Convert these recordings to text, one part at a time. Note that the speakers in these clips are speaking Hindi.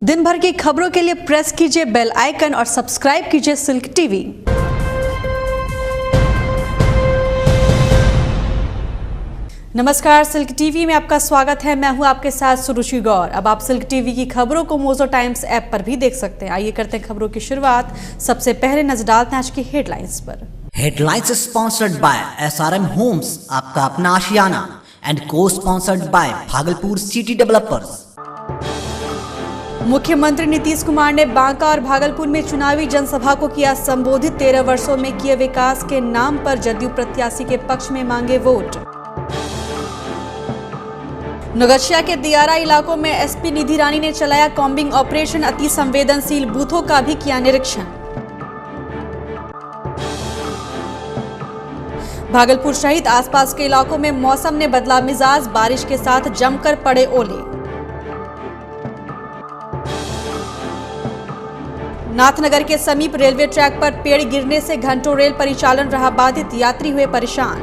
दिन भर की खबरों के लिए प्रेस कीजिए बेल आइकन और सब्सक्राइब कीजिए सिल्क टीवी। नमस्कार, सिल्क टीवी में आपका स्वागत है। मैं हूं आपके साथ सुरुचि गौर। अब आप सिल्क टीवी की खबरों को मोजो टाइम्स ऐप पर भी देख सकते हैं। आइए करते हैं खबरों की शुरुआत। सबसे पहले नजर डालते हैं आज की हेडलाइंस पर। Headlines sponsored by SRM homes, आपका अपना आशियाना, and co sponsored by Bhagalpur city developers. मुख्यमंत्री नीतीश कुमार ने बांका और भागलपुर में चुनावी जनसभा को किया संबोधित। 13 वर्षों में किए विकास के नाम पर जदयू प्रत्याशी के पक्ष में मांगे वोट। नौगछिया के दियारा इलाकों में एसपी निधि रानी ने चलाया कॉम्बिंग ऑपरेशन। अति संवेदनशील बूथों का भी किया निरीक्षण। भागलपुर सहित आसपास के इलाकों में मौसम ने बदला मिजाज। बारिश के साथ जमकर पड़े ओले। नाथनगर के समीप रेलवे ट्रैक पर पेड़ गिरने से घंटों रेल परिचालन रहा बाधित। यात्री हुए परेशान।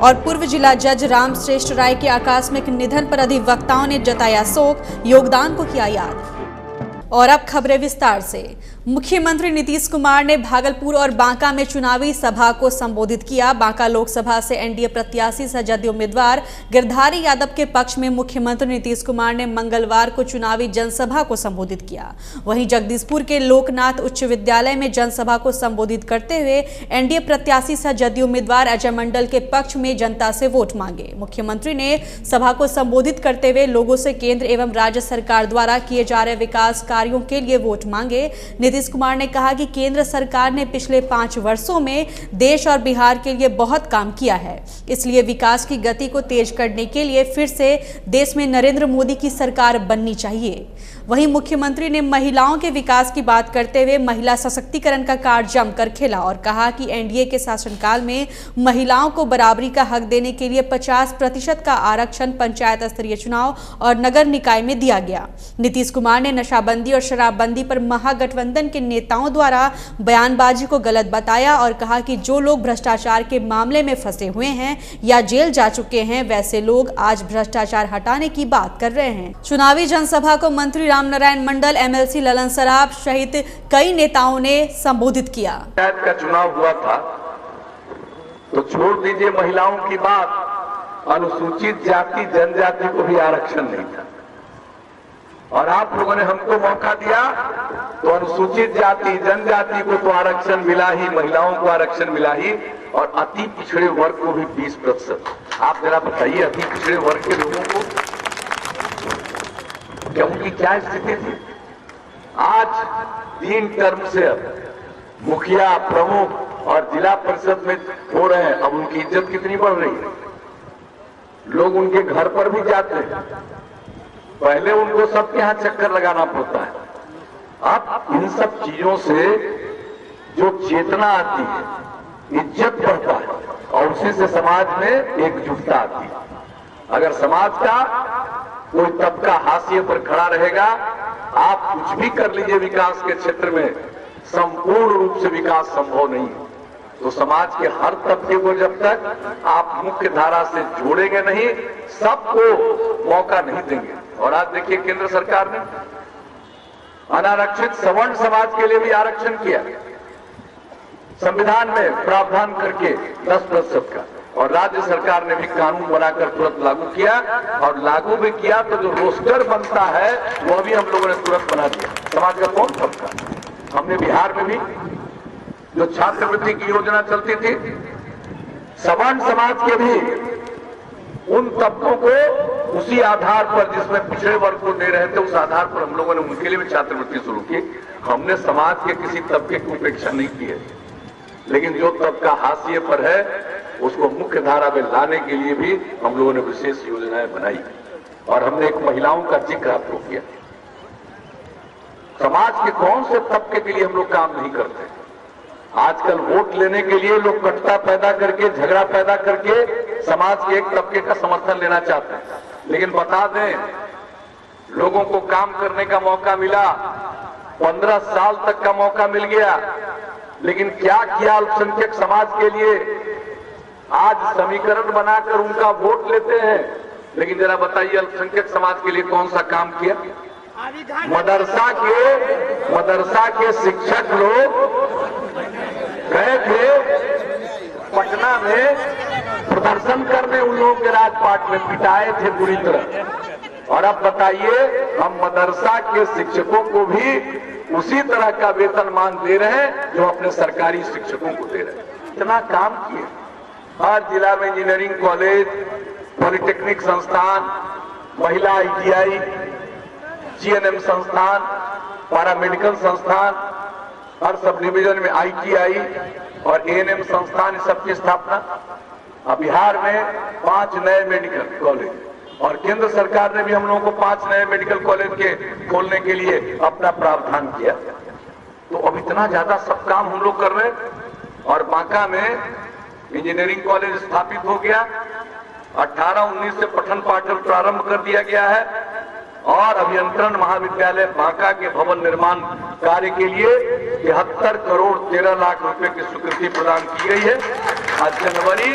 और पूर्व जिला जज राम श्रेष्ठ राय के आकस्मिक निधन पर अधिवक्ताओं ने जताया शोक। योगदान को किया याद। और अब खबरें विस्तार से। मुख्यमंत्री नीतीश कुमार ने भागलपुर और बांका में चुनावी सभा को संबोधित किया। बांका लोकसभा से एनडीए प्रत्याशी सह जदयू उम्मीदवार गिरधारी यादव के पक्ष में मुख्यमंत्री नीतीश कुमार ने मंगलवार को चुनावी जनसभा को संबोधित किया। वहीं जगदीशपुर के लोकनाथ उच्च विद्यालय में जनसभा को संबोधित करते हुए एनडीए प्रत्याशी सह जदयू उम्मीदवार अजय मंडल के पक्ष में जनता से वोट मांगे। मुख्यमंत्री ने सभा को संबोधित करते हुए लोगों से केंद्र एवं राज्य सरकार द्वारा किए जा रहे विकास कार्यों के लिए वोट मांगे। नीतीश कुमार ने कहा कि केंद्र सरकार ने पिछले 5 वर्षों में देश और बिहार के लिए बहुत काम किया है, इसलिए विकास की गति को तेज करने के लिए फिर से देश में नरेंद्र मोदी की सरकार बननी चाहिए। वहीं मुख्यमंत्री ने महिलाओं के विकास की बात करते हुए महिला सशक्तिकरण का कार्ड जमकर खेला और कहा कि एनडीए के शासनकाल में महिलाओं को बराबरी का हक देने के लिए 50% का आरक्षण पंचायत स्तरीय चुनाव और नगर निकाय में दिया गया। नीतीश कुमार ने नशाबंदी और शराबबंदी पर महागठबंधन के नेताओं द्वारा बयानबाजी को गलत बताया और कहा कि जो लोग भ्रष्टाचार के मामले में फंसे हुए हैं या जेल जा चुके हैं, वैसे लोग आज भ्रष्टाचार हटाने की बात कर रहे हैं। चुनावी जनसभा को मंत्री रामनारायण मंडल, एमएलसी ललन सराफ सहित कई नेताओं ने संबोधित किया। पंचायत का चुनाव हुआ था तो छोड़ दीजिए महिलाओं की बात, अनुसूचित जाति जनजाति को भी आरक्षण नहीं था और आप लोगों ने हमको मौका दिया तो अनुसूचित जाति जनजाति को तो आरक्षण मिला ही, महिलाओं को आरक्षण मिला ही और अति पिछड़े वर्ग को भी 20%। आप जरा बताइए अति पिछड़े वर्ग के लोगों को क्या उनकी क्या स्थिति थी। आज 3 टर्म से अब मुखिया, प्रमुख और जिला परिषद में हो रहे हैं। अब उनकी इज्जत कितनी बढ़ रही है। लोग उनके घर पर भी जाते हैं, पहले उनको सबके यहाँ चक्कर लगाना पड़ता है। अब इन सब चीजों से जो चेतना आती है, इज्जत बढ़ता है और उसी से समाज में एकजुटता आती है। अगर समाज का कोई तबका हाशिए पर खड़ा रहेगा, आप कुछ भी कर लीजिए विकास के क्षेत्र में, संपूर्ण रूप से विकास संभव नहीं है। तो समाज के हर तबके को जब तक आप मुख्य धारा से जोड़ेंगे नहीं, सबको मौका नहीं देंगे। और आज देखिए केंद्र सरकार ने अनारक्षित सवर्ण समाज के लिए भी आरक्षण किया, संविधान में प्रावधान करके 10% का, और राज्य सरकार ने भी कानून बनाकर तुरंत लागू किया और लागू भी किया तो जो रोस्टर बनता है वह भी हम लोगों ने तुरंत बना दिया। समाज का कौन तबका, हमने बिहार में भी जो छात्रवृत्ति की योजना चलती थी, सवर्ण समाज के भी उन तबकों को उसी आधार पर जिसमें पिछड़े वर्ग को दे रहे थे, उस आधार पर हम लोगों ने उनके लिए भी छात्रवृत्ति शुरू की। हमने समाज के किसी तबके की उपेक्षा नहीं की है, लेकिन जो तबका हाशिए पर है उसको मुख्य धारा में लाने के लिए भी हम लोगों ने विशेष योजनाएं बनाई और हमने एक महिलाओं का जिक्र आपको किया। समाज के कौन से तबके के लिए हम लोग काम नहीं करते। आजकल वोट लेने के लिए लोग कटता पैदा करके, झगड़ा पैदा करके समाज के एक तबके का समर्थन लेना चाहते हैं। लेकिन बता दें, लोगों को काम करने का मौका मिला, 15 साल तक का मौका मिल गया, लेकिन क्या किया अल्पसंख्यक समाज के लिए। आज समीकरण बनाकर उनका वोट लेते हैं लेकिन जरा बताइए अल्पसंख्यक समाज के लिए कौन सा काम किया? मदरसा के शिक्षक लोग गए थे पटना में प्रदर्शन करने, उन लोगों के राजपाट में पिटाए थे बुरी तरह। और अब बताइए हम मदरसा के शिक्षकों को भी उसी तरह का वेतनमान दे रहे हैं जो अपने सरकारी शिक्षकों को दे रहे हैं। इतना काम किए। हर जिला में इंजीनियरिंग कॉलेज, पॉलिटेक्निक संस्थान, महिला ITI, GNM संस्थान, पैरामेडिकल संस्थान, हर सब डिवीजन में ITI और ANM संस्थान, इस सबकी स्थापना। अब बिहार में 5 नए मेडिकल कॉलेज और केंद्र सरकार ने भी हम लोगों को 5 नए मेडिकल कॉलेज के खोलने के लिए अपना प्रावधान किया। तो अब इतना ज्यादा सब काम हम लोग कर रहे हैं। और बांका में इंजीनियरिंग कॉलेज स्थापित हो गया। 18-19 से पठन पाठन प्रारंभ कर दिया गया है और अभियंत्रण महाविद्यालय बांका के भवन निर्माण कार्य के लिए 73 करोड़ 13 लाख रुपए की स्वीकृति प्रदान की गई है। आज जनवरी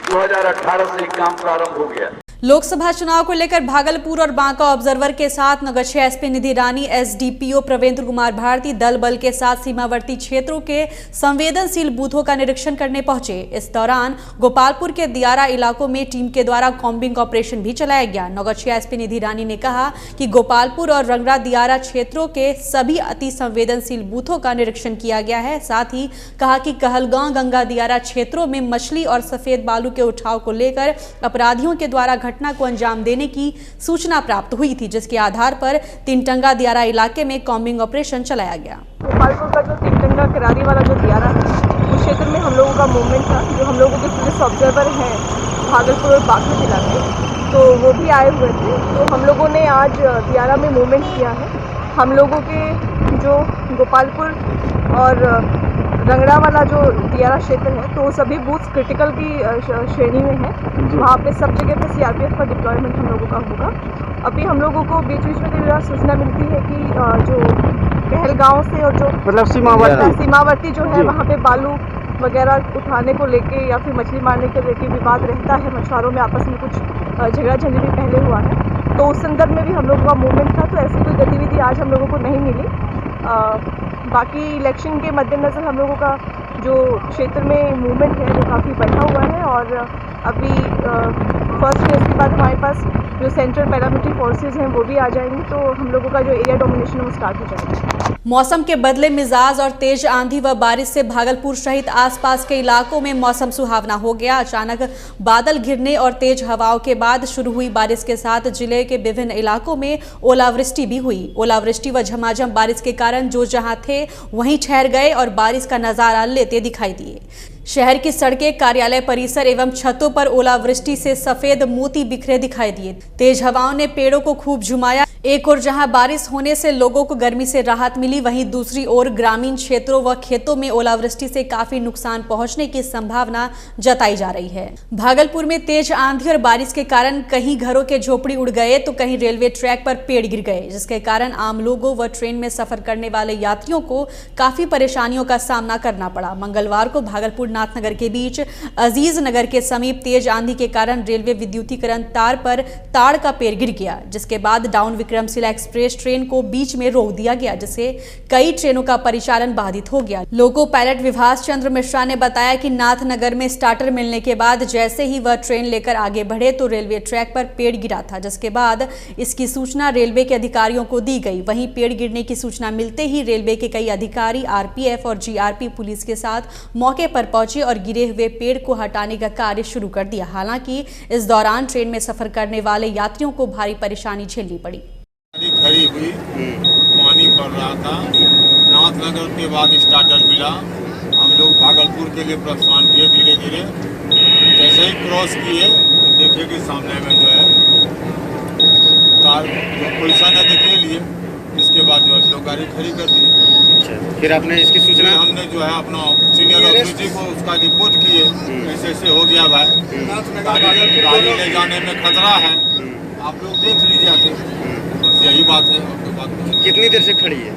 2018 से काम प्रारंभ हो गया। लोकसभा चुनाव को लेकर भागलपुर और बांका ऑब्जर्वर के साथ नगरक्षय SP निधि रानी, SDPO प्रवेंद्र कुमार भारती दल बल के साथ सीमावर्ती क्षेत्रों के संवेदनशील बूथों का निरीक्षण करने पहुंचे। इस दौरान गोपालपुर के दियारा इलाकों में टीम के द्वारा कॉम्बिंग ऑपरेशन भी चलाया गया। नगरक्षय SP निधि रानी ने कहा कि गोपालपुर और रंगरा दियारा क्षेत्रों के सभी अति संवेदनशील बूथों का निरीक्षण किया गया है। साथ ही कहा कि कहलगांव, गंगा दियारा क्षेत्रों में मछली और सफेद बालू के उठाव को लेकर अपराधियों के द्वारा घटना को अंजाम देने की सूचना प्राप्त हुई थी, जिसके आधार पर तिनटंगा दियारा इलाके में कॉम्बिंग ऑपरेशन चलाया गया। गोपालपुर का जो तिनटंगा किरारी वाला जो दियारा है, उस क्षेत्र में हम लोगों का मूवमेंट था। जो हम लोगों के पुलिस ऑब्जर्वर हैं भागलपुर और बांका जिला के, तो वो भी आए हुए थे। तो हम लोगों ने आज दियारा में मूवमेंट किया है। हम लोगों के जो गोपालपुर और रंगड़ा वाला जो दियारा क्षेत्र है, तो सभी बूथ क्रिटिकल की श्रेणी में है। वहाँ पे सब जगह पे CRPF का डिप्लॉयमेंट हम लोगों का होगा। अभी हम लोगों को बीच बीच में सूचना मिलती है कि जो कहलगांव से और जो मतलब सीमावर्ती जो है, वहाँ पे बालू वगैरह उठाने को लेके या फिर मछली मारने को लेके विवाद रहता है। मछुआरों में आपस में कुछ झगड़ा झंझट भी पहले हुआ है, तो उस संदर्भ में भी हम लोगों का मूवमेंट था। तो ऐसी कोई गतिविधि आज हम लोगों को नहीं मिली। बाकी इलेक्शन के मद्देनज़र हम लोगों का जो क्षेत्र में मूवमेंट है वो काफ़ी बढ़ा हुआ है। और अभी फर्स्ट फेज के बाद हमारे पास जो सेंट्रल पैरामिलिट्री फोर्सेज हैं वो भी आ जाएंगी, तो हम लोगों का जो एरिया डोमिनेशन है वो स्टार्ट हो जाएगा। मौसम के बदले मिजाज और तेज आंधी व बारिश से भागलपुर सहित आसपास के इलाकों में मौसम सुहावना हो गया। अचानक बादल घिरने और तेज हवाओं के बाद शुरू हुई बारिश के साथ जिले के विभिन्न इलाकों में ओलावृष्टि भी हुई। ओलावृष्टि व झमाझम बारिश के कारण जो जहां थे वहीं ठहर गए और बारिश का नजारा लेते दिखाई दिए। शहर की सड़कें, कार्यालय परिसर एवं छतों पर ओलावृष्टि से सफेद मोती बिखरे दिखाई दिए। तेज हवाओं ने पेड़ों को खूब झुमाया। एक ओर जहां बारिश होने से लोगों को गर्मी से राहत मिली, वहीं दूसरी ओर ग्रामीण क्षेत्रों व खेतों में ओलावृष्टि से काफी नुकसान पहुंचने की संभावना जताई जा रही है। भागलपुर में तेज आंधी और बारिश के कारण कहीं घरों के झोपड़ी उड़ गए तो कहीं रेलवे ट्रैक पर पेड़ गिर गए, जिसके कारण आम लोगों व ट्रेन में सफर करने वाले यात्रियों को काफी परेशानियों का सामना करना पड़ा। मंगलवार को भागलपुर नाथनगर के बीच अजीज नगर के समीप तेज आंधी के कारण रेलवे विद्युतीकरण तार पर ताड़ का पेड़ गिर गया, जिसके बाद डाउन विक्रमशिला एक्सप्रेस ट्रेन को बीच में रोक दिया गया, जिससे कई ट्रेनों का परिचालन बाधित हो गया। लोको पायलट विभास चंद्र मिश्रा ने बताया कि नाथनगर में स्टार्टर मिलने के बाद जैसे ही वह ट्रेन लेकर आगे बढ़े तो रेलवे ट्रैक पर पेड़ गिरा था, जिसके बाद इसकी सूचना रेलवे के अधिकारियों को दी गई। वहीं पेड़ गिरने की सूचना मिलते ही रेलवे के कई अधिकारी RPF और GRP पुलिस के साथ मौके पर पहुंचे और गिरे हुए पेड़ को हटाने का कार्य शुरू कर दिया। हालांकि इस दौरान ट्रेन में सफर करने वाले यात्रियों को भारी परेशानी झेलनी पड़ी। खड़ी हुई, पानी पड़ रहा था। नाथनगर के बाद स्टार्टर मिला। हम लोग भागलपुर के लिए प्रस्थान किए। धीरे धीरे जैसे ही क्रॉस किए तो देखे कि सामने में जो है कार जो पोजीशन है देखे लिए। इसके बाद जो है लोग गाड़ी खड़ी कर दी। फिर आपने इसकी सूचना हमने जो है अपना सीनियर अथॉरिटी को उसका रिपोर्ट किए, ऐसे ऐसे हो गया भाई, गाड़ी ले जाने में खतरा है, आप लोग देख लीजिए आके। बस यही बात है। कितनी देर से खड़ी है?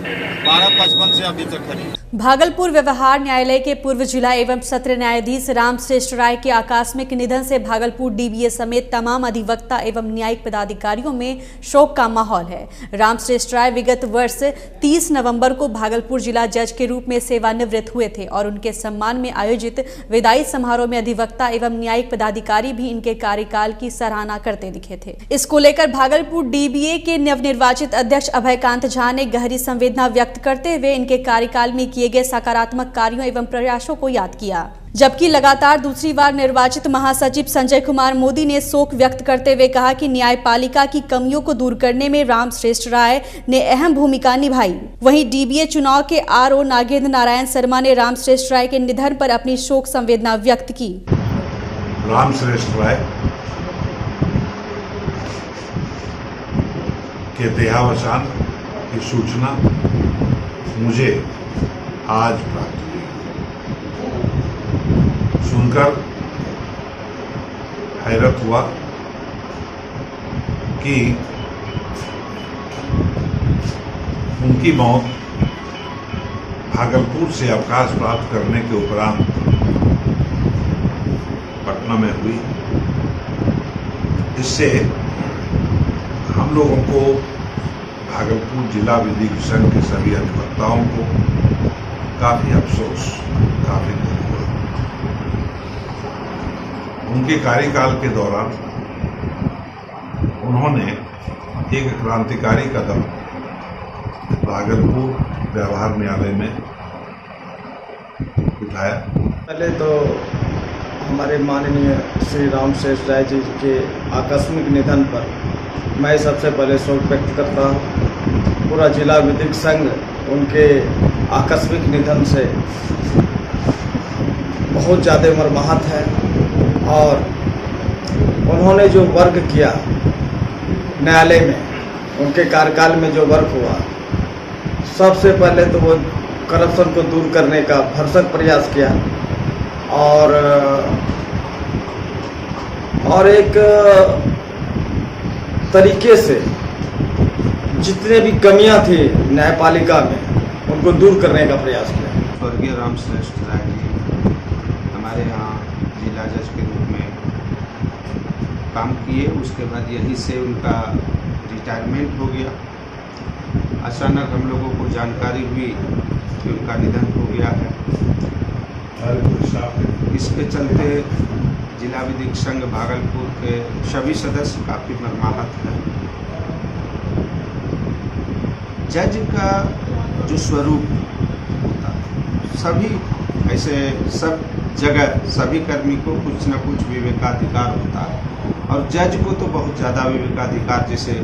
12:55 से अभी तक खड़ी है। भागलपुर व्यवहार न्यायालय के पूर्व जिला एवं सत्र न्यायाधीश रामश्रेष्ठ राय के आकस्मिक निधन से भागलपुर डीबीए समेत तमाम अधिवक्ता एवं न्यायिक पदाधिकारियों में शोक का माहौल है। रामश्रेष्ठ राय विगत वर्ष 30 नवंबर को भागलपुर जिला जज के रूप में सेवानिवृत्त हुए थे और उनके सम्मान में आयोजित विदाई समारोह में अधिवक्ता एवं न्यायिक पदाधिकारी भी इनके कार्यकाल की सराहना करते दिखे थे। इसको लेकर भागलपुर डीबीए के नवनिर्वाचित अध्यक्ष अभयकांत झा ने गहरी संवेदना व्यक्त करते हुए इनके कार्यकाल में किए गए सकारात्मक कार्यों एवं प्रयासों को याद किया। जबकि लगातार दूसरी बार निर्वाचित महासचिव संजय कुमार मोदी ने शोक व्यक्त करते हुए कहा कि न्यायपालिका की कमियों को दूर करने में रामश्रेष्ठ राय ने अहम भूमिका निभाई। वहीं डीबीए चुनाव के आरओ नागेंद्र नारायण शर्मा ने रामश्रेष्ठ राय के निधन पर अपनी शोक संवेदना व्यक्त की। रामश्रेष्ठ राय के देहावसान की सूचना मुझे आज प्राप्त हुई। सुनकर हैरत हुआ कि उनकी मौत भागलपुर से अवकाश प्राप्त करने के उपरांत पटना में हुई। इससे हम लोगों को, भागलपुर जिला विधिक संघ के सभी अधिवक्ताओं को काफी अफसोस, काफी दुख हुआ। उनके कार्यकाल के दौरान उन्होंने एक क्रांतिकारी कदम भागलपुर व्यवहार न्यायालय में उठाया। पहले तो हमारे माननीय श्री रामश्रेष्ठ राय जी के आकस्मिक निधन पर मैं सबसे पहले शोक व्यक्त करता हूँ। पूरा जिला विधिक संघ उनके आकस्मिक निधन से बहुत ज़्यादा मर्माहत है और उन्होंने जो वर्क किया न्यायालय में, उनके कार्यकाल में जो वर्क हुआ, सबसे पहले तो वो करप्शन को दूर करने का भरसक प्रयास किया और एक तरीके से जितने भी कमियां थी न्यायपालिका में उनको दूर करने का प्रयास किया। स्वर्गीय रामश्रेष्ठ राय जी हमारे यहाँ जिला जज के रूप में काम किए। उसके बाद यहीं से उनका रिटायरमेंट हो गया। अचानक हम लोगों को जानकारी हुई कि उनका निधन हो गया है। इसके चलते जिला विधिक संघ भागलपुर के सभी सदस्य काफ़ी मर्माहत हैं। जज का जो स्वरूप होता है, सभी ऐसे सब जगह सभी कर्मी को कुछ न कुछ विवेकाधिकार होता है और जज को तो बहुत ज़्यादा विवेकाधिकार, जैसे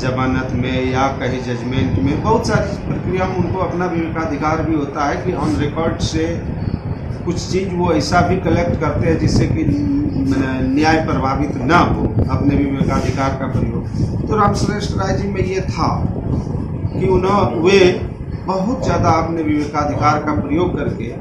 जमानत में या कहीं जजमेंट में बहुत सारी प्रक्रिया में उनको अपना विवेकाधिकार भी होता है कि ऑन रिकॉर्ड से कुछ चीज़ वो ऐसा भी कलेक्ट करते हैं जिससे कि न्याय प्रभावित ना हो, अपने विवेकाधिकार का प्रयोग। तो रामश्रेष्ठ राय जी में ये था कि वे बहुत ज़्यादा अपने विवेकाधिकार का प्रयोग करके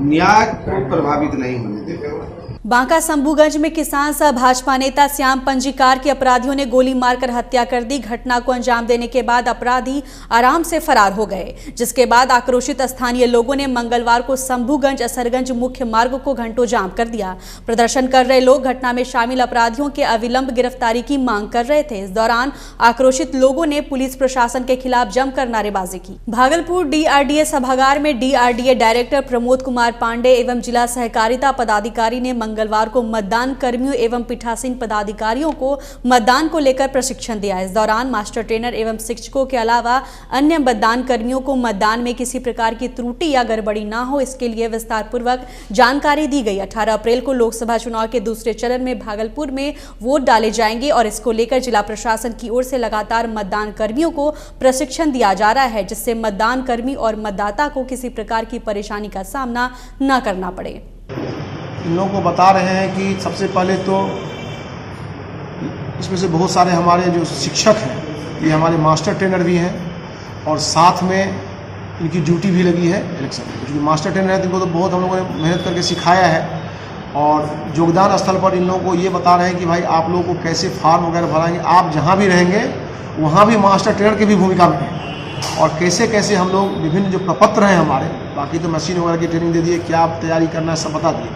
न्याय को प्रभावित नहीं होने देते। बांका शंभूगंज में किसान सह भाजपा नेता श्याम पंजीकार के अपराधियों ने गोली मारकर हत्या कर दी। घटना को अंजाम देने के बाद अपराधी आराम से फरार हो गए, जिसके बाद आक्रोशित स्थानीय लोगों ने मंगलवार को शंभूगंज असरगंज मुख्य मार्ग को घंटों जाम कर दिया। प्रदर्शन कर रहे लोग घटना में शामिल अपराधियों के अविलंब गिरफ्तारी की मांग कर रहे थे। इस दौरान आक्रोशित लोगों ने पुलिस प्रशासन के खिलाफ जमकर नारेबाजी की। भागलपुर डीआरडीए सभागार में डीआरडीए डायरेक्टर प्रमोद कुमार पांडे एवं जिला सहकारिता पदाधिकारी ने मंगलवार को मतदान कर्मियों एवं पीठासीन पदाधिकारियों को मतदान को लेकर प्रशिक्षण दिया। इस दौरान मास्टर ट्रेनर एवं शिक्षकों के अलावा अन्य मतदान कर्मियों को मतदान में किसी प्रकार की त्रुटि या गड़बड़ी ना हो, इसके लिए विस्तार पूर्वक जानकारी दी गई। 18 अप्रैल को लोकसभा चुनाव के दूसरे चरण में भागलपुर में वोट डाले जाएंगे और इसको लेकर जिला प्रशासन की ओर से लगातार मतदान कर्मियों को प्रशिक्षण दिया जा रहा है, जिससे मतदान कर्मी और मतदाता को किसी प्रकार की परेशानी का सामना न करना पड़े। इन लोगों को बता रहे हैं कि सबसे पहले तो इसमें से बहुत सारे हमारे जो शिक्षक हैं, ये हमारे मास्टर ट्रेनर भी हैं और साथ में इनकी ड्यूटी भी लगी है इलेक्शन में। क्योंकि मास्टर ट्रेनर है, इनको तो बहुत हम लोगों ने मेहनत करके सिखाया है और योगदान स्थल पर इन लोगों को ये बता रहे हैं कि भाई आप लोगों को कैसे फॉर्म वगैरह भराएंगे। आप जहाँ भी रहेंगे वहाँ भी मास्टर ट्रेनर की भी भूमिका में है। और कैसे कैसे हम लोग विभिन्न जो प्रपत्र हैं हमारे, बाकी तो मशीन वगैरह की ट्रेनिंग दे दिए, क्या तैयारी करना है सब बता दिए,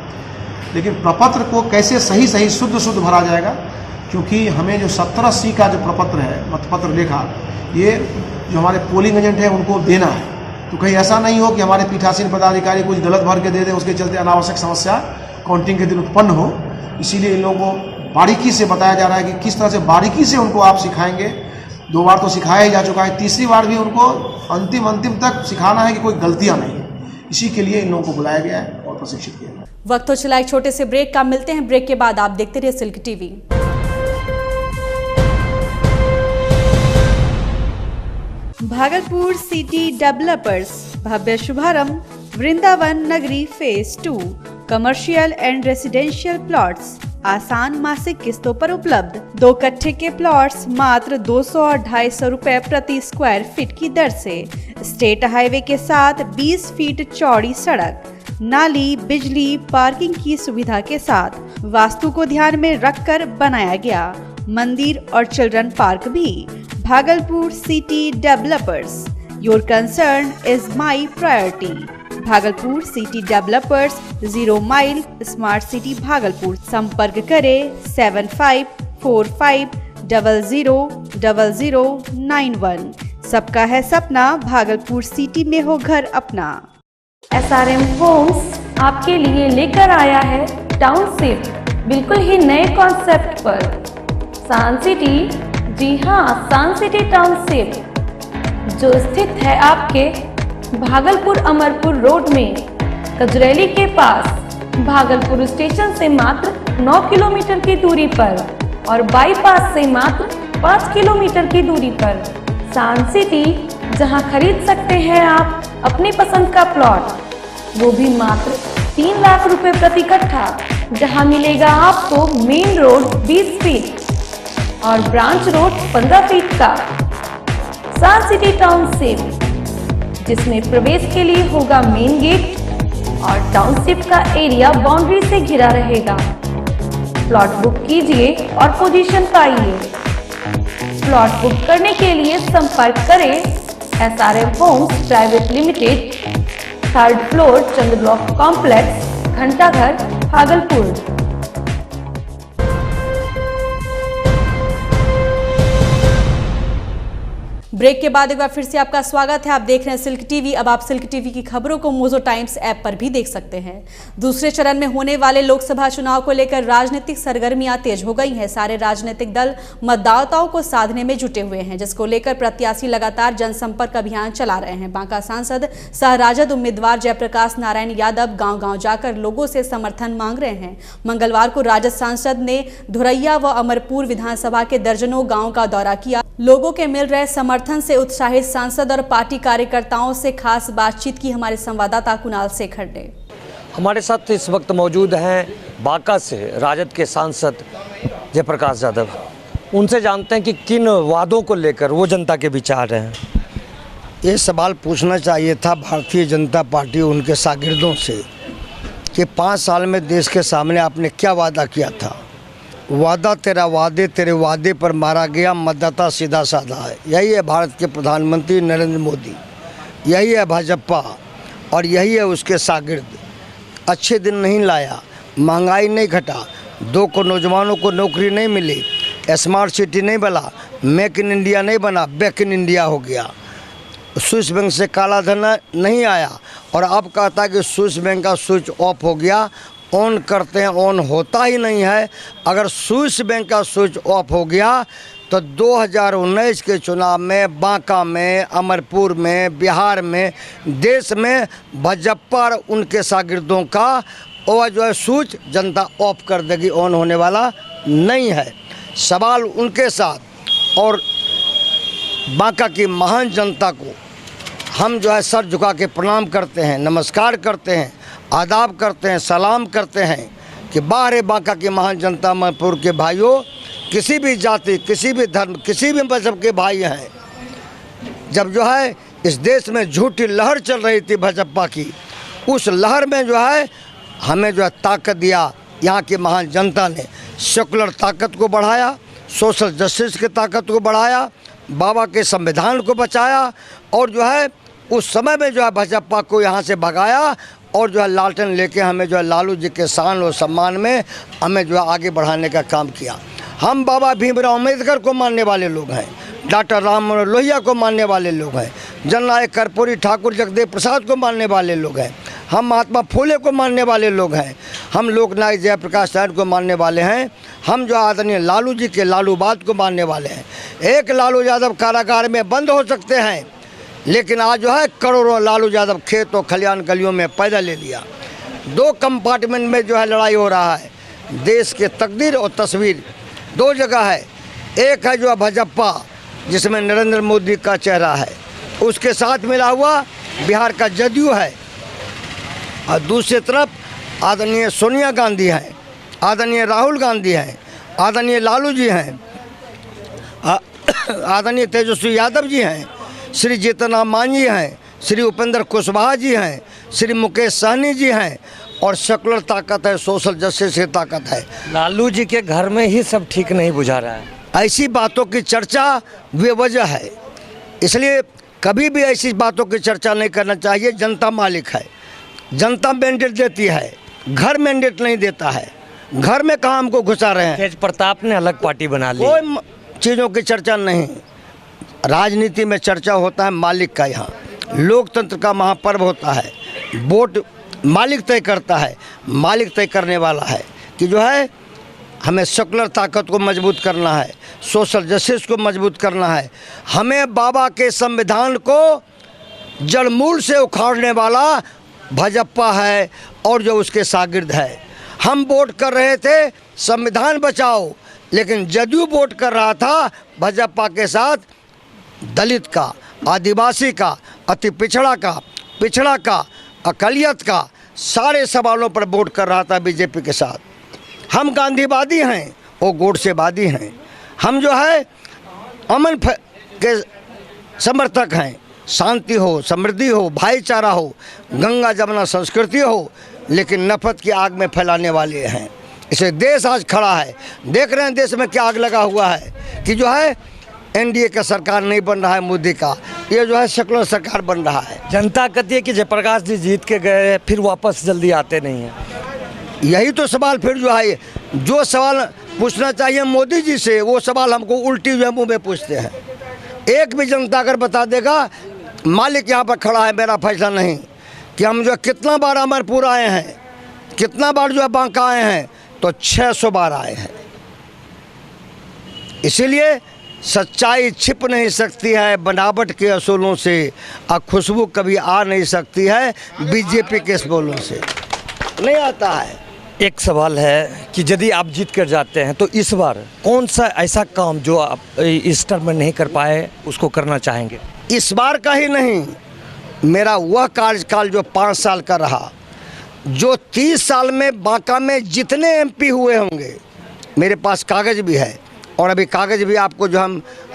लेकिन प्रपत्र को कैसे सही सही शुद्ध शुद्ध भरा जाएगा, क्योंकि हमें जो 17C का जो प्रपत्र है, मतपत्र लेखा, ये जो हमारे पोलिंग एजेंट हैं उनको देना है। तो कहीं ऐसा नहीं हो कि हमारे पीठासीन पदाधिकारी कुछ गलत भर के दे दें, उसके चलते अनावश्यक समस्या काउंटिंग के दिन उत्पन्न हो। इसीलिए इन लोगों को बारीकी से बताया जा रहा है कि किस तरह से बारीकी से उनको आप सिखाएंगे। 2 बार तो सिखाया ही जा चुका है, तीसरी बार भी उनको अंतिम तक सिखाना है कि कोई गलतियां नहीं है। इसी के लिए इन लोगों को बुलाया गया है और प्रशिक्षित किया गया है। वक्त हो चला एक छोटे से ब्रेक का, मिलते हैं ब्रेक के बाद। आप देखते रहिए silk TV. Bhagalpur city developers भव्य शुभारंभ, Vrindavan Nagari phase 2, commercial and residential plots आसान मासिक किस्तों पर उपलब्ध। 2 कट्ठे के प्लॉट्स मात्र 200 और 250 रुपए प्रति स्क्वायर फीट की दर से। स्टेट हाईवे के साथ 20 फीट चौड़ी सड़क, नाली, बिजली, पार्किंग की सुविधा के साथ वास्तु को ध्यान में रखकर बनाया गया मंदिर और चिल्ड्रन पार्क भी। Bhagalpur city developers, your concern is my priority. Bhagalpur city developers, 0 mile, smart city Bhagalpur. संपर्क करें 7545000091। सबका है सपना, भागलपुर सिटी में हो घर अपना। SRM होम्स आपके लिए लेकर आया है टाउनशिप, बिल्कुल ही नए कॉन्सेप्ट पर। सान सिटी, जी हाँ, सान सिटी टाउनशिप जो स्थित है आपके भागलपुर अमरपुर रोड में, कजरैली के पास, भागलपुर स्टेशन से मात्र 9 किलोमीटर की दूरी पर और बाईपास से मात्र 5 किलोमीटर की दूरी पर। सान सिटी, जहां खरीद सकते हैं आप अपनी पसंद का प्लॉट, वो भी मात्र 3 लाख रुपए प्रति कट्ठा, जहां मिलेगा आपको मेन रोड 20 फीट और ब्रांच रोड 15 फीट का। सान सिटी टाउनशिप, जिसमें प्रवेश के लिए होगा मेन गेट और टाउनशिप का एरिया बाउंड्री से घिरा रहेगा। प्लॉट बुक कीजिए और पोजीशन पाइए। प्लॉट बुक करने के लिए संपर्क करें SRM homes private limited, 3rd floor, Chandra block complex, Ghantaghar, Bhagalpur. Break के बाद एक बार फिर से आपका स्वागत है। आप देख रहे हैं सिल्क टीवी। अब आप सिल्क टीवी की खबरों को मोजो टाइम्स ऐप पर भी देख सकते हैं। दूसरे चरण में होने वाले लोकसभा चुनाव को लेकर राजनीतिक सरगर्मियां तेज हो गई हैं। सारे राजनीतिक दल मतदाताओं को साधने में जुटे हुए हैं, जिसको लेकर प्रत्याशी लगातार जनसंपर्क अभियान चला रहे हैं। बांका सांसद सह राजद उम्मीदवार जयप्रकाश नारायण यादव गांव-गांव जाकर लोगों से समर्थन मांग रहे हैं। मंगलवार को राजद सांसद ने धुरैया व अमरपुर विधानसभा के दर्जनों गाँव का दौरा किया। लोगों के मिल रहे समर्थन से उत्साहित सांसद और पार्टी कार्यकर्ताओं से खास बातचीत की हमारे संवाददाता कुणाल शेखर ने। हमारे साथ इस वक्त मौजूद हैं बांका से राजद के सांसद जयप्रकाश यादव। उनसे जानते हैं कि किन वादों को लेकर वो जनता के विचार हैं। ये सवाल पूछना चाहिए था भारतीय जनता पार्टी उनके शागिर्दों से कि 5 साल में देश के सामने आपने क्या वादा किया था। वादा तेरा वादे, तेरे वादे पर मारा गया मतदाता सीधा साधा है। यही है भारत के प्रधानमंत्री नरेंद्र मोदी, यही है भाजपा और यही है उसके शागिर्द। अच्छे दिन नहीं लाया, महंगाई नहीं घटा, 2 को नौजवानों को नौकरी नहीं मिली, स्मार्ट सिटी नहीं बना, मेक इन इंडिया नहीं बना, बैक इन इंडिया हो गया। स्विस बैंक से काला धन नहीं आया और अब कहता है कि स्विस बैंक का स्विच ऑफ हो गया। ऑन करते हैं, ऑन होता ही नहीं है। अगर स्विस बैंक का स्विच ऑफ हो गया तो 2019 के चुनाव में बांका में, अमरपुर में, बिहार में, देश में भाजपा और उनके शागिर्दों का और जो है स्विच जनता ऑफ कर देगी, ऑन होने वाला नहीं है। सवाल उनके साथ और बांका की महान जनता को हम जो है सर झुका के प्रणाम करते हैं, नमस्कार करते हैं, आदाब करते हैं, सलाम करते हैं कि बाहर बांका की महान जनता अमरपुर के भाइयों, किसी भी जाति, किसी भी धर्म, किसी भी मजहब के भाई हैं। जब जो है इस देश में झूठी लहर चल रही थी भाजपा की, उस लहर में जो है हमें जो है ताकत दिया यहाँ की महान जनता ने। सेकुलर ताकत को बढ़ाया, सोशल जस्टिस की ताकत को बढ़ाया, बाबा के संविधान को बचाया और जो है उस समय में जो है भाजपा को यहाँ से भगाया और जो है लालटेन लेके हमें जो है लालू जी के शान और सम्मान में हमें जो है आगे बढ़ाने का काम किया। हम बाबा भीमराव अम्बेडकर को मानने वाले लोग हैं, डॉक्टर राम मनोहर लोहिया को मानने वाले लोग हैं, जननायक कर्पूरी ठाकुर जगदेव प्रसाद को मानने वाले लोग हैं, हम महात्मा फुले को मानने वाले लोग हैं, हम लोकनायक जयप्रकाश नारायण को मानने वाले हैं, हम जो आदरणीय लालू जी के लालूवाद को मानने वाले हैं। एक लालू यादव कारागार में बंद हो सकते हैं, लेकिन आज जो है करोड़ों लालू यादव खेत और खलियान गलियों में पैदा ले लिया। 2 कंपार्टमेंट में जो है लड़ाई हो रहा है, देश के तकदीर और तस्वीर 2 जगह है। एक है जो है भाजपा जिसमें नरेंद्र मोदी का चेहरा है, उसके साथ मिला हुआ बिहार का जदयू है, और दूसरी तरफ आदरणीय सोनिया गांधी हैं, आदरणीय राहुल गांधी हैं, आदरणीय लालू जी हैं, आदरणीय तेजस्वी यादव जी हैं, श्री जीतन राम मांझी हैं, श्री उपेंद्र कुशवाहा जी हैं, श्री मुकेश सहनी जी हैं, और सेकुलर ताकत है, सोशल जस्टिस की ताकत है। लालू जी के घर में ही सब ठीक नहीं बुझा रहा है। ऐसी बातों की चर्चा बेवजह है, इसलिए कभी भी ऐसी बातों की चर्चा नहीं करना चाहिए। जनता मालिक है, जनता मैंडेट देती है, घर मैंडेट नहीं देता है। घर में कहाँ हमको घुसा रहे हैं। तेज प्रताप ने अलग पार्टी बना ली। कोई चीज़ों की चर्चा नहीं, राजनीति में चर्चा होता है मालिक का। यहाँ लोकतंत्र का महापर्व होता है, वोट मालिक तय करता है। मालिक तय करने वाला है कि जो है हमें सेकुलर ताकत को मजबूत करना है, सोशल जस्टिस को मजबूत करना है, हमें बाबा के संविधान को जड़मूल से उखाड़ने वाला भाजपा है और जो उसके शागिर्द है। हम वोट कर रहे थे संविधान बचाओ, लेकिन जदयू वोट कर रहा था भाजपा के साथ दलित का, आदिवासी का, अति पिछड़ा का, अकलियत का, सारे सवालों पर वोट कर रहा था बीजेपी के साथ। हम गांधीवादी हैं, वो गोडसेवादी हैं। हम जो है अमन के समर्थक हैं, शांति हो, समृद्धि हो, भाईचारा हो, गंगा जमुना संस्कृति हो, लेकिन नफरत की आग में फैलाने वाले हैं। इसे देश आज खड़ा है, देख रहे हैं देश में क्या आग लगा हुआ है कि जो है एनडीए का सरकार नहीं बन रहा है मोदी का, ये जो है सेकुलर सरकार बन रहा है। जनता कहती है कि जयप्रकाश जी जीत के गए फिर वापस जल्दी आते नहीं हैं। यही तो सवाल फिर जो है, जो सवाल पूछना चाहिए मोदी जी से वो सवाल हमको उल्टी जो मुँह में पूछते हैं। एक भी जनता अगर बता देगा मालिक यहाँ पर खड़ा है, मेरा फैसला नहीं, कि हम जो कितना बार अमरपुर आए हैं, कितना बार जो है बांका आए हैं, तो 600 बार आए हैं। इसीलिए सच्चाई छिप नहीं सकती है बनावट के असूलों से, और खुशबू कभी आ नहीं सकती है बीजेपी के बोलों से, नहीं आता है। एक सवाल है कि यदि आप जीत कर जाते हैं तो इस बार कौन सा ऐसा काम जो आप इस टर्म में नहीं कर पाए उसको करना चाहेंगे? इस बार का ही नहीं, मेरा वह कार्यकाल जो 5 साल का रहा, जो 30 साल में बांका में जितने एमपी हुए होंगे, मेरे पास कागज़ भी है, और अभी कागज़ भी आपको जो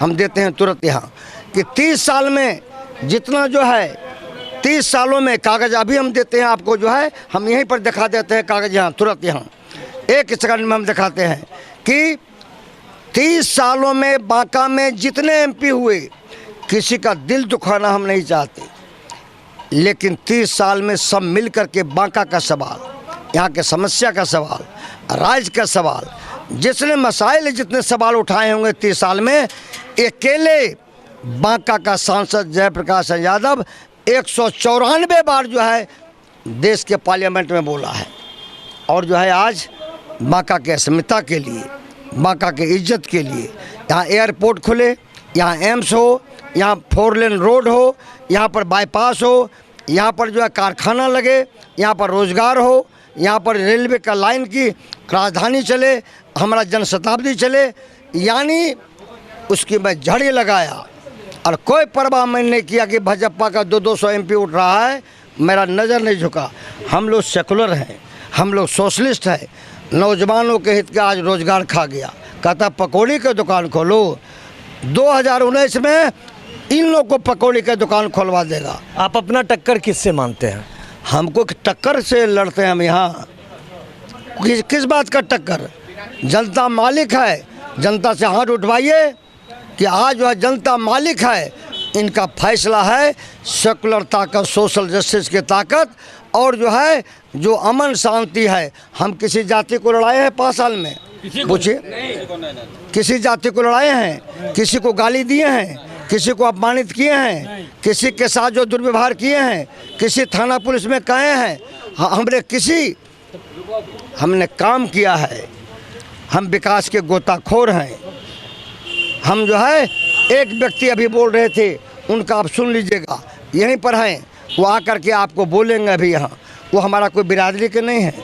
हम देते हैं तुरंत यहाँ, कि 30 साल में जितना जो है 30 सालों में कागज़ अभी हम देते हैं आपको, जो है हम यहीं पर दिखा देते हैं कागज़ यहाँ तुरंत, यहाँ 1 सेकंड में हम दिखाते हैं कि 30 सालों में बांका में जितने एमपी हुए, किसी का दिल दुखाना हम नहीं चाहते, लेकिन 30 साल में सब मिल कर के बांका का सवाल, यहाँ के समस्या का सवाल, राज्य का सवाल, जितने मसाइल जितने सवाल उठाए होंगे 30 साल में, अकेले बांका का सांसद जयप्रकाश यादव 194 बार जो है देश के पार्लियामेंट में बोला है। और जो है आज बांका के अस्मिता के लिए, बांका के इज्जत के लिए, यहाँ एयरपोर्ट खुले, यहाँ एम्स हो, यहाँ 4 लेन रोड हो, यहाँ पर बाईपास हो, यहाँ पर जो है कारखाना लगे, यहाँ पर रोज़गार हो, यहाँ पर रेलवे का लाइन की राजधानी चले, हमारा जनशताब्दी चले, यानी उसकी मैं झड़ी लगाया। और कोई परवाह मैंने नहीं किया कि भाजपा का 200 एमपी उठ रहा है, मेरा नज़र नहीं झुका। हम लोग सेकुलर हैं, हम लोग सोशलिस्ट हैं। नौजवानों के हित का आज रोज़गार खा गया, कहता पकौड़ी की दुकान खोलो, 2019 में इन लोग को पकौड़ी की दुकान खोलवा देगा। आप अपना टक्कर किससे मानते हैं? हमको टक्कर से लड़ते हैं हम यहाँ। किस बात का टक्कर? जनता मालिक है, जनता से हाथ उठवाइए कि आज जो है जनता मालिक है, इनका फैसला है सेकुलर ताकत, सोशल जस्टिस की ताकत, और जो है जो अमन शांति है। हम किसी जाति को लड़ाए हैं 5 साल में? पूछिए, किसी जाति को लड़ाए हैं? किसी को गाली दिए हैं? किसी को अपमानित किए हैं? किसी के साथ जो दुर्व्यवहार किए हैं? किसी थाना पुलिस में कहे हैं? हमने काम किया है। हम विकास के गोताखोर हैं। हम जो है, एक व्यक्ति अभी बोल रहे थे, उनका आप सुन लीजिएगा, यहीं पर हैं, वो आकर के आपको बोलेंगे अभी यहाँ। वो हमारा कोई बिरादरी के नहीं है,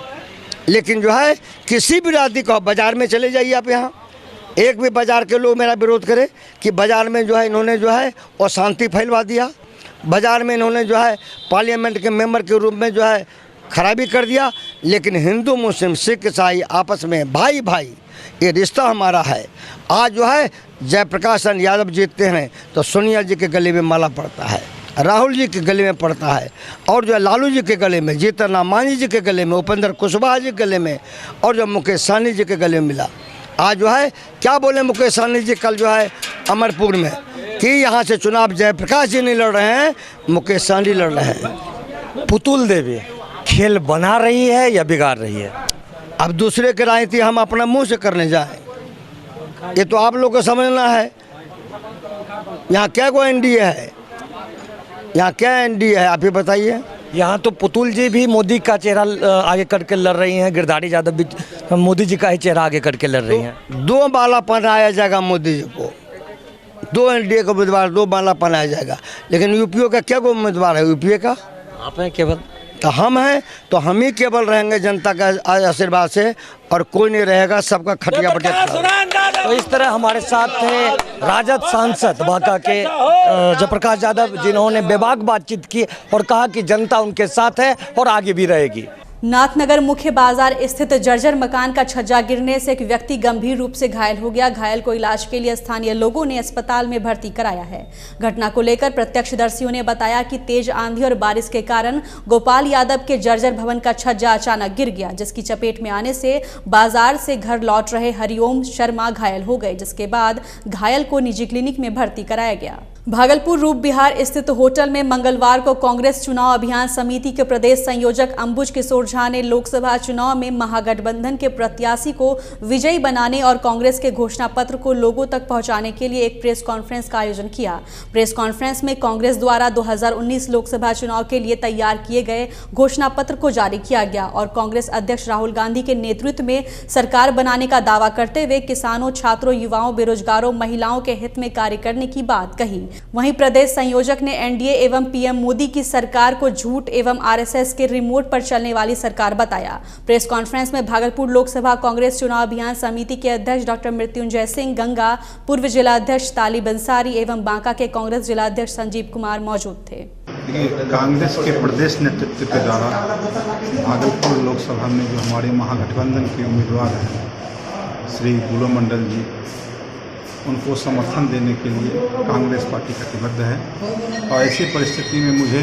लेकिन जो है किसी बिरादरी को, बाज़ार में चले जाइए आप, यहाँ एक भी बाज़ार के लोग मेरा विरोध करें कि बाज़ार में जो है इन्होंने जो है अशांति फैलवा दिया, बाज़ार में इन्होंने जो है पार्लियामेंट के मेंबर के रूप में जो है खराबी कर दिया। लेकिन हिंदू मुस्लिम सिख ईसाई आपस में भाई भाई ये रिश्ता हमारा है। आज जो है जयप्रकाश यादव जीतते हैं तो सोनिया जी के गले में माला पड़ता है, राहुल जी के गले में पड़ता है, और जो है लालू जी के गले में, जीतन राम मांझी जी के गले में, उपेंद्र कुशवाहा जी के गले में, और जो मुकेश सहनी जी के गले में मिला। आज जो है क्या बोले मुकेश सहनी जी कल जो है अमरपुर में कि यहाँ से चुनाव जयप्रकाश जी नहीं लड़ रहे हैं, मुकेश सहनी लड़ रहे हैं। पुतुल देवी खेल बना रही है या बिगाड़ रही है? अब दूसरे की राजनीति हम अपना मुंह से करने जाएं, ये तो आप लोग को समझना है। यहाँ क्या को एनडीए है? यहाँ क्या एनडीए है, आप ही बताइए। यहाँ तो पुतुल जी भी मोदी का चेहरा आगे करके लड़ रही हैं, गिरधारी यादव भी मोदी जी का ही चेहरा आगे करके लड़ रही हैं। 2 बाला बनाया जाएगा मोदी जी को, 2 एनडीए का उम्मीदवार, 2 बाला बनाया जाएगा। लेकिन यूपीओ का क्या को उम्मीदवार है? यूपीए का आप हैं केवल, तो हम हैं, तो हम ही केवल रहेंगे जनता का आशीर्वाद से, और कोई नहीं रहेगा, सबका खटिया बटिया। तो इस तरह हमारे साथ थे राजद सांसद बांका के जयप्रकाश यादव, जिन्होंने बेबाक बातचीत की और कहा कि जनता उनके साथ है और आगे भी रहेगी। नाथनगर मुख्य बाजार स्थित जर्जर मकान का छज्जा गिरने से एक व्यक्ति गंभीर रूप से घायल हो गया। घायल को इलाज के लिए स्थानीय लोगों ने अस्पताल में भर्ती कराया है। घटना को लेकर प्रत्यक्षदर्शियों ने बताया कि तेज आंधी और बारिश के कारण गोपाल यादव के जर्जर भवन का छज्जा अचानक गिर गया, जिसकी चपेट में आने से बाजार से घर लौट रहे हरिओम शर्मा घायल हो गए, जिसके बाद घायल को निजी क्लिनिक में भर्ती कराया गया। भागलपुर रूप बिहार स्थित होटल में मंगलवार को कांग्रेस चुनाव अभियान समिति के प्रदेश संयोजक अंबुज किशोर झा ने लोकसभा चुनाव में महागठबंधन के प्रत्याशी को विजयी बनाने और कांग्रेस के घोषणा पत्र को लोगों तक पहुंचाने के लिए एक प्रेस कॉन्फ्रेंस का आयोजन किया। प्रेस कॉन्फ्रेंस में कांग्रेस द्वारा 2019 लोकसभा चुनाव के लिए तैयार किए गए घोषणा पत्र को जारी किया गया और कांग्रेस अध्यक्ष राहुल गांधी के नेतृत्व में सरकार बनाने का दावा करते हुए किसानों, छात्रों, युवाओं, बेरोजगारों, महिलाओं के हित में कार्य करने की बात कही। वहीं प्रदेश संयोजक ने एनडीए एवं पीएम मोदी की सरकार को झूठ एवं आरएसएस के रिमोट पर चलने वाली सरकार बताया। प्रेस कॉन्फ्रेंस में भागलपुर लोकसभा कांग्रेस चुनाव अभियान समिति के अध्यक्ष डॉक्टर मृत्युंजय सिंह गंगा, पूर्व जिला अध्यक्ष तालिब अंसारी एवं बांका के कांग्रेस जिला अध्यक्ष संजीव कुमार मौजूद थे। कांग्रेस के प्रदेश नेतृत्व के द्वारा भागलपुर लोकसभा में जो हमारे महागठबंधन के उम्मीदवार हैं श्री बुलो मंडल जी, उनको समर्थन देने के लिए कांग्रेस पार्टी कटिबद्ध है और ऐसी परिस्थिति में मुझे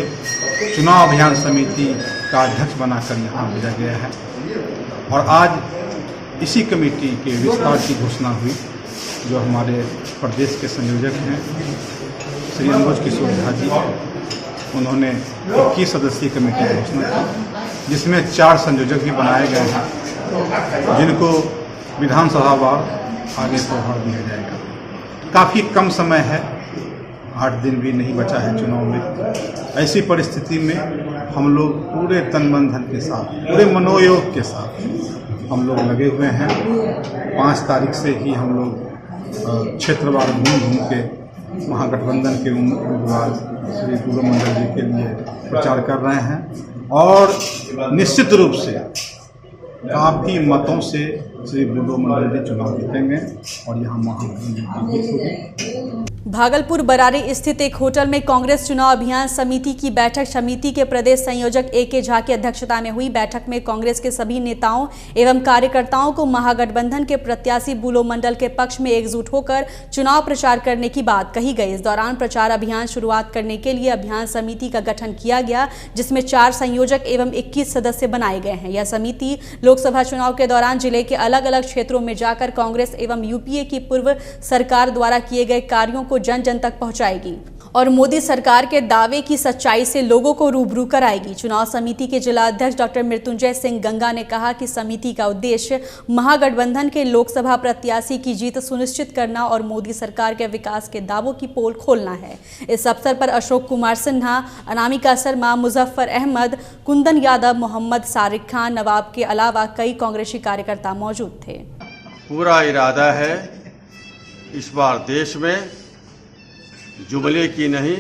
चुनाव अभियान समिति का अध्यक्ष बनाकर यहाँ भेजा गया है और आज इसी कमेटी के विस्तार की घोषणा हुई। जो हमारे प्रदेश के संयोजक हैं श्री अंबुज किशोर झा जी, उन्होंने 21 सदस्यीय कमेटी की घोषणा की, जिसमें 4 संयोजक भी बनाए गए हैं, जिनको विधानसभावार आगे प्रभार दिया जाएगा। काफ़ी कम समय है, 8 दिन भी नहीं बचा है चुनाव में। ऐसी परिस्थिति में हम लोग पूरे तन मन धन के साथ, पूरे मनोयोग के साथ हम लोग लगे हुए हैं। 5 तारीख से ही हम लोग क्षेत्रवार घूम के महागठबंधन के उम्मीदवार श्री बुलो मंडल जी के लिए प्रचार कर रहे हैं और निश्चित रूप से काफ़ी मतों से श्री बुलो मंडल जी चुनाव जीतेंगे और यहाँ महागठबंधन की जीत होगी। भागलपुर बरारी स्थित एक होटल में कांग्रेस चुनाव अभियान समिति की बैठक समिति के प्रदेश संयोजक ए.के. झा की अध्यक्षता में हुई। बैठक में कांग्रेस के सभी नेताओं एवं कार्यकर्ताओं को महागठबंधन के प्रत्याशी बुलो मंडल के पक्ष में एकजुट होकर चुनाव प्रचार करने की बात कही गई। इस दौरान प्रचार अभियान शुरुआत करने के लिए अभियान समिति का गठन किया गया, जिसमें 4 संयोजक एवं 21 सदस्य बनाए गए हैं। यह समिति लोकसभा चुनाव के दौरान जिले के अलग अलग क्षेत्रों में जाकर कांग्रेस एवं यूपीए की पूर्व सरकार द्वारा किए गए कार्यों को जन जन तक पहुंचाएगी और मोदी सरकार के दावे की सच्चाई से लोगों को रूबरू कराएगी। चुनाव समिति के जिला अध्यक्ष डॉक्टर मृत्युंजय सिंह गंगा ने कहा कि समिति का उद्देश्य महागठबंधन के लोकसभा प्रत्याशी की जीत सुनिश्चित करना और मोदी सरकार के विकास के दावों की पोल खोलना है। इस अवसर पर अशोक कुमार सिन्हा, अनामिका शर्मा, मुजफ्फर अहमद, कुंदन यादव, मोहम्मद सारिक खान, नवाब के अलावा कई कांग्रेसी कार्यकर्ता मौजूद थे। पूरा इरादा है इस बार देश में जुमले की नहीं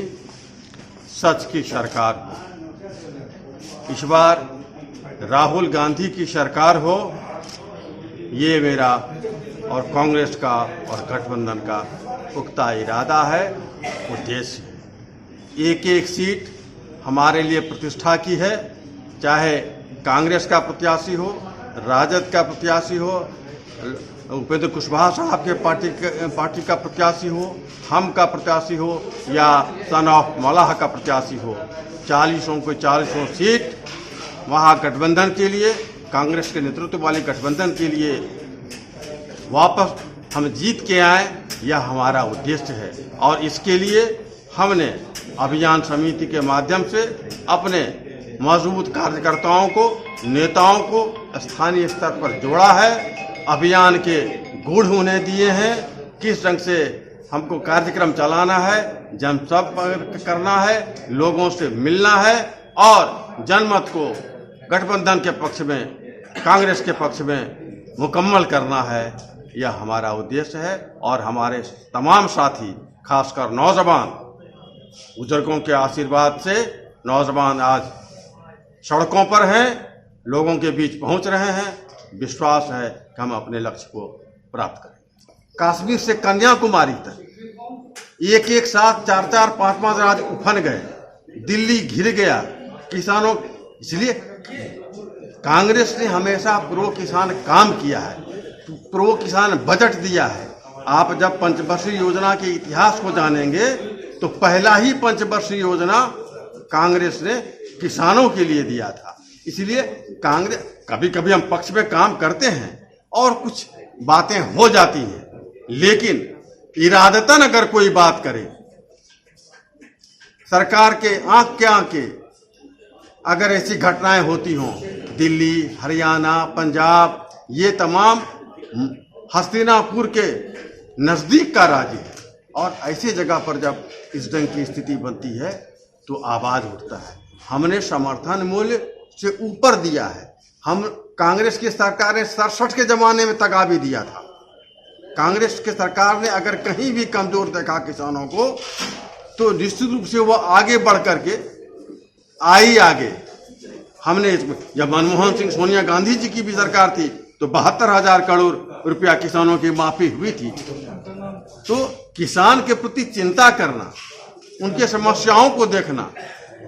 सच की सरकार हो। इस बार राहुल गांधी की सरकार हो, ये मेरा और कांग्रेस का और गठबंधन का पुख्ता इरादा है, उद्देश्य है। एक एक सीट हमारे लिए प्रतिष्ठा की है, चाहे कांग्रेस का प्रत्याशी हो, राजद का प्रत्याशी हो, उपेंद्र कुशवाहा साहब के पार्टी का प्रत्याशी हो, हम का प्रत्याशी हो या सन ऑफ मलाह का प्रत्याशी हो। 40 सीट महागठबंधन के लिए, कांग्रेस के नेतृत्व वाले गठबंधन के लिए वापस हम जीत के आए, यह हमारा उद्देश्य है। और इसके लिए हमने अभियान समिति के माध्यम से अपने मजबूत कार्यकर्ताओं को, नेताओं को स्थानीय स्तर पर जोड़ा है, अभियान के गुण होने दिए हैं, किस रंग से हमको कार्यक्रम चलाना है, जनसंपर्क करना है, लोगों से मिलना है और जनमत को गठबंधन के पक्ष में, कांग्रेस के पक्ष में मुकम्मल करना है। यह हमारा उद्देश्य है और हमारे तमाम साथी, खासकर नौजवान, बुजुर्गों के आशीर्वाद से नौजवान आज सड़कों पर हैं, लोगों के बीच पहुंच रहे हैं। विश्वास है कि हम अपने लक्ष्य को प्राप्त करेंगे। कश्मीर से कन्याकुमारी तक एक साथ 4 5 राज्य उफन गए, दिल्ली घिर गया किसानों। इसलिए कांग्रेस ने हमेशा प्रो किसान काम किया है, प्रो किसान बजट दिया है। आप जब पंचवर्षीय योजना के इतिहास को जानेंगे तो पहला ही पंचवर्षीय योजना कांग्रेस ने किसानों के लिए दिया था। इसलिए कांग्रेस, कभी कभी हम पक्ष में काम करते हैं और कुछ बातें हो जाती हैं, लेकिन इरादतन अगर कोई बात करे, सरकार के आंख के आंके अगर ऐसी घटनाएं होती हों, दिल्ली, हरियाणा, पंजाब, ये तमाम हस्तिनापुर के नजदीक का राज्य है और ऐसी जगह पर जब इस ढंग की स्थिति बनती है तो आवाज उठता है। हमने समर्थन मूल्य से ऊपर दिया है। हम कांग्रेस की सरकार ने 67 के जमाने में तगा भी दिया था। कांग्रेस की सरकार ने अगर कहीं भी कमजोर देखा किसानों को तो निश्चित रूप से वो आगे बढ़ करके आई आगे। हमने इसमें, जब मनमोहन सिंह, सोनिया गांधी जी की भी सरकार थी तो 72,000 करोड़ रुपया किसानों की माफी हुई थी। तो किसान के प्रति चिंता करना, उनके समस्याओं को देखना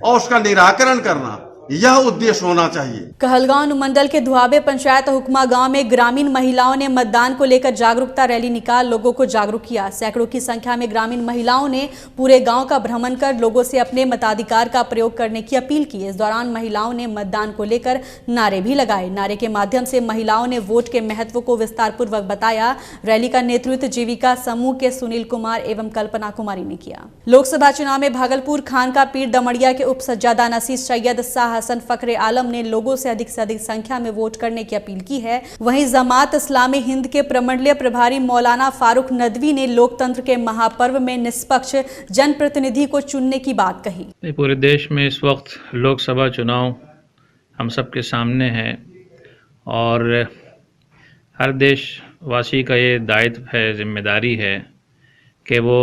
और उसका निराकरण करना, यह उद्देश्य होना चाहिए। कहलगांव अनुमंडल के धुआबे पंचायत हुक्मा गांव में ग्रामीण महिलाओं ने मतदान को लेकर जागरूकता रैली निकाल लोगों को जागरूक किया। सैकड़ों की संख्या में ग्रामीण महिलाओं ने पूरे गांव का भ्रमण कर लोगों से अपने मताधिकार का प्रयोग करने की अपील की। इस दौरान महिलाओं ने मतदान को लेकर नारे भी लगाए। नारे के माध्यम से महिलाओं ने वोट के महत्व को विस्तार पूर्वक बताया। रैली का नेतृत्व जीविका समूह के सुनील कुमार एवं कल्पना कुमारी ने किया। लोकसभा चुनाव में भागलपुर खानका पीर दमड़िया के उप सज्जादा नसीर सैयद शाह हसन फखरे आलम ने लोगों से अधिक संख्या में वोट करने की अपील की है। वहीं जमात इस्लामी हिंद के प्रमंडलीय प्रभारी मौलाना फारूक नदवी ने लोकतंत्र के महापर्व में निष्पक्ष जनप्रतिनिधि को चुनने की बात कही। पूरे देश में इस वक्त लोकसभा चुनाव हम सबके सामने है और हर देशवासी का ये दायित्व है, जिम्मेदारी है कि वो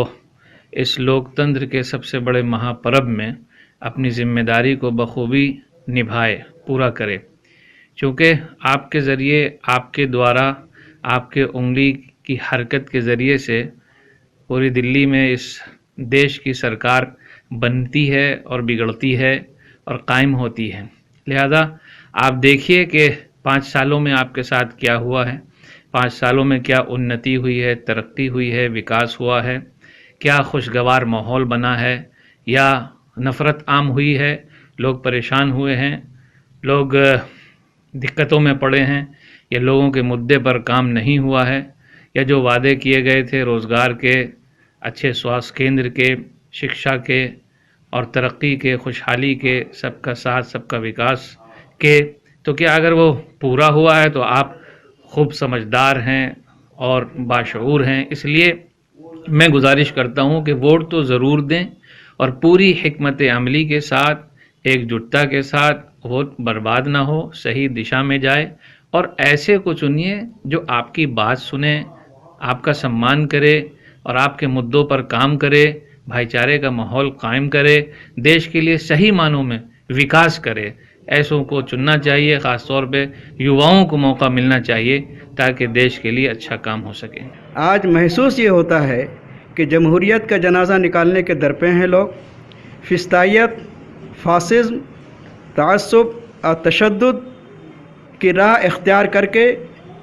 इस लोकतंत्र के सबसे बड़े महापर्व में अपनी जिम्मेदारी को बखूबी निभाए, पूरा करे। क्योंकि आपके ज़रिए, आपके द्वारा, आपके उंगली की हरकत के ज़रिए से पूरी दिल्ली में इस देश की सरकार बनती है और बिगड़ती है और कायम होती है। लिहाजा आप देखिए कि 5 सालों में आपके साथ क्या हुआ है, 5 सालों में क्या उन्नति हुई है, तरक्की हुई है, विकास हुआ है, क्या खुशगवार माहौल बना है या नफ़रत आम हुई है, लोग परेशान हुए हैं, लोग दिक्कतों में पड़े हैं, या लोगों के मुद्दे पर काम नहीं हुआ है, या जो वादे किए गए थे रोज़गार के, अच्छे स्वास्थ्य केंद्र के, शिक्षा के और तरक्की के, खुशहाली के, सबका साथ सबका विकास के, तो क्या अगर वो पूरा हुआ है तो आप खूब समझदार हैं और बाशऊर हैं। इसलिए मैं गुजारिश करता हूँ कि वोट तो ज़रूर दें और पूरी हिकमत अमली के साथ, एकजुटता के साथ, वोट बर्बाद ना हो, सही दिशा में जाए और ऐसे को चुनिए जो आपकी बात सुने, आपका सम्मान करे और आपके मुद्दों पर काम करे, भाईचारे का माहौल कायम करे, देश के लिए सही मानों में विकास करे। ऐसों को चुनना चाहिए, ख़ास तौर पे युवाओं को मौका मिलना चाहिए ताकि देश के लिए अच्छा काम हो सके। आज महसूस ये होता है कि जमहूरियत का जनाजा निकालने के दर पे हैं लोग। फिस्तायत, फासिज्म, तअस्सुब और तशद्दुद की राह इख्तियार करके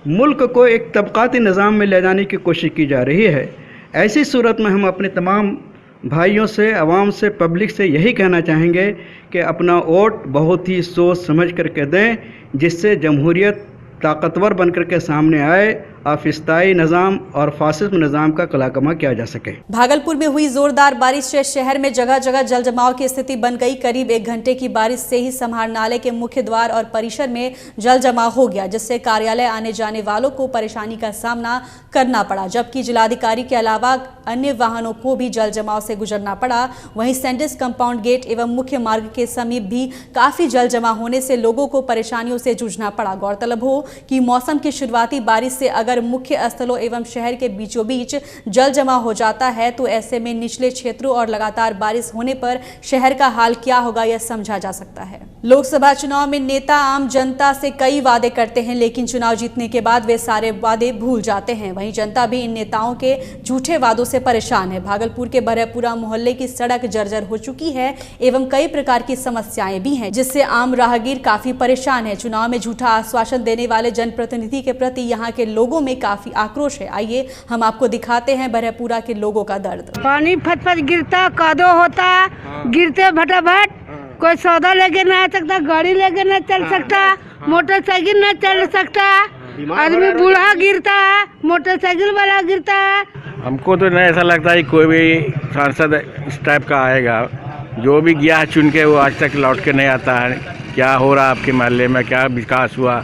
मुल्क को एक तबक़ाती निज़ाम में ले जाने की कोशिश की जा रही है। ऐसी सूरत में हम अपने तमाम भाइयों से, आवाम से, पब्लिक से यही कहना चाहेंगे कि अपना वोट बहुत ही सोच समझ करके दें, जिससे जमहूरियत ताकतवर बनकर के सामने आए और फिस्ताई निज़ाम और फासिज्म निज़ाम का कलाकमा किया जा सके। भागलपुर में हुई जोरदार बारिश से शहर में जगह जगह जल जमाव की स्थिति बन गई। करीब 1 घंटे की बारिश से ही समाहरणालय के मुख्य द्वार और परिसर में जल जमाव हो गया, जिससे कार्यालय आने जाने वालों को परेशानी का सामना करना पड़ा। जबकि जिलाधिकारी के अलावा अन्य वाहनों को भी जल जमाव से गुजरना पड़ा। वहीं सेंटिस कंपाउंड गेट एवं मुख्य मार्ग के समीप भी काफी जल जमा होने से लोगों को परेशानियों से जूझना पड़ा। गौरतलब हो कि मौसम की शुरुआती बारिश से अगर मुख्य स्थलों एवं शहर के बीचों बीच जल जमा हो जाता है तो ऐसे में निचले क्षेत्रों और लगातार बारिश होने पर शहर का हाल क्या होगा यह समझा जा सकता है। लोकसभा चुनाव में नेता आम जनता से कई वादे करते हैं, लेकिन चुनाव जीतने के बाद वे सारे वादे भूल जाते हैं। वहीं जनता भी इन नेताओं के झूठे वादों से परेशान है। भागलपुर के बरहपुरा मोहल्ले की सड़क जर्जर हो चुकी है एवं कई प्रकार की समस्याएं भी हैं, जिससे आम राहगीर काफी परेशान है। चुनाव में झूठा आश्वासन देने वाले जनप्रतिनिधि के प्रति यहाँ के लोगों में काफी आक्रोश है। आइए हम आपको दिखाते हैं बरहपुरा के लोगों का दर्द। पानी फटफट गिरता, कादो होता, गिरते भटाभट, कोई सौदा लेके ना आ सकता, गाड़ी लेके ना चल सकता, मोटरसाइकिल ना चल सकता, आदमी बूढ़ा गिरता है, मोटरसाइकिल वाला गिरता है। हमको तो नहीं ऐसा लगता है कोई भी सांसद इस टाइप का आएगा। जो भी गया है चुन के वो आज तक लौट के नहीं आता है। क्या हो रहा है आपके मोहल्ले में, क्या विकास हुआ,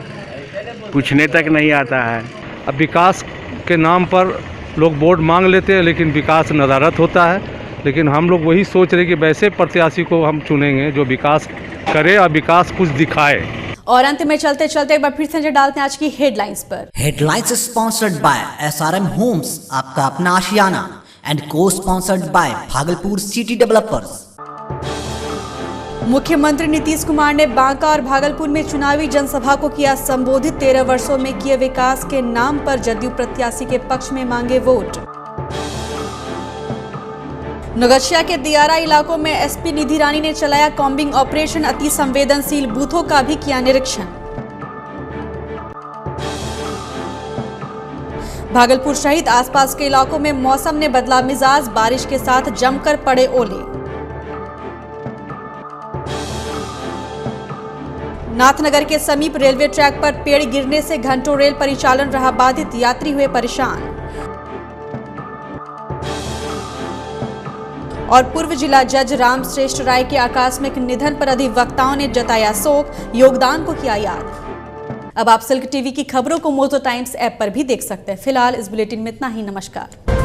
पूछने तक नहीं आता है। अब विकास के नाम पर लोग वोट मांग लेते हैं, लेकिन विकास नदारत होता है। लेकिन हम लोग वही सोच रहे कि वैसे प्रत्याशी को हम चुनेंगे जो विकास करे और विकास कुछ दिखाए। और अंत में चलते चलते एक बार फिर से नजर डालते हैं आज की हेडलाइंस पर। Headlines sponsored by SRM homes, आपका अपना आशियाना, and co sponsored by Bhagalpur city developers. मुख्यमंत्री नीतीश कुमार ने बांका और भागलपुर में चुनावी जनसभा को किया संबोधित। 13 वर्षों में किए विकास के नाम पर जदयू प्रत्याशी के पक्ष में मांगे वोट। नौगछिया के दियारा इलाकों में एसपी निधि रानी ने चलाया कॉम्बिंग ऑपरेशन। अति संवेदनशील बूथों का भी किया निरीक्षण। भागलपुर सहित आसपास के इलाकों में मौसम ने बदला मिजाज, बारिश के साथ जमकर पड़े ओले। नाथनगर के समीप रेलवे ट्रैक पर पेड़ गिरने से घंटों रेल परिचालन रहा बाधित, यात्री हुए परेशान। और पूर्व जिला जज राम श्रेष्ठ राय के आकस्मिक निधन पर अधिवक्ताओं ने जताया शोक, योगदान को किया याद। अब आप सिल्क टीवी की खबरों को मोजो टाइम्स ऐप पर भी देख सकते हैं। फिलहाल इस बुलेटिन में इतना ही। नमस्कार।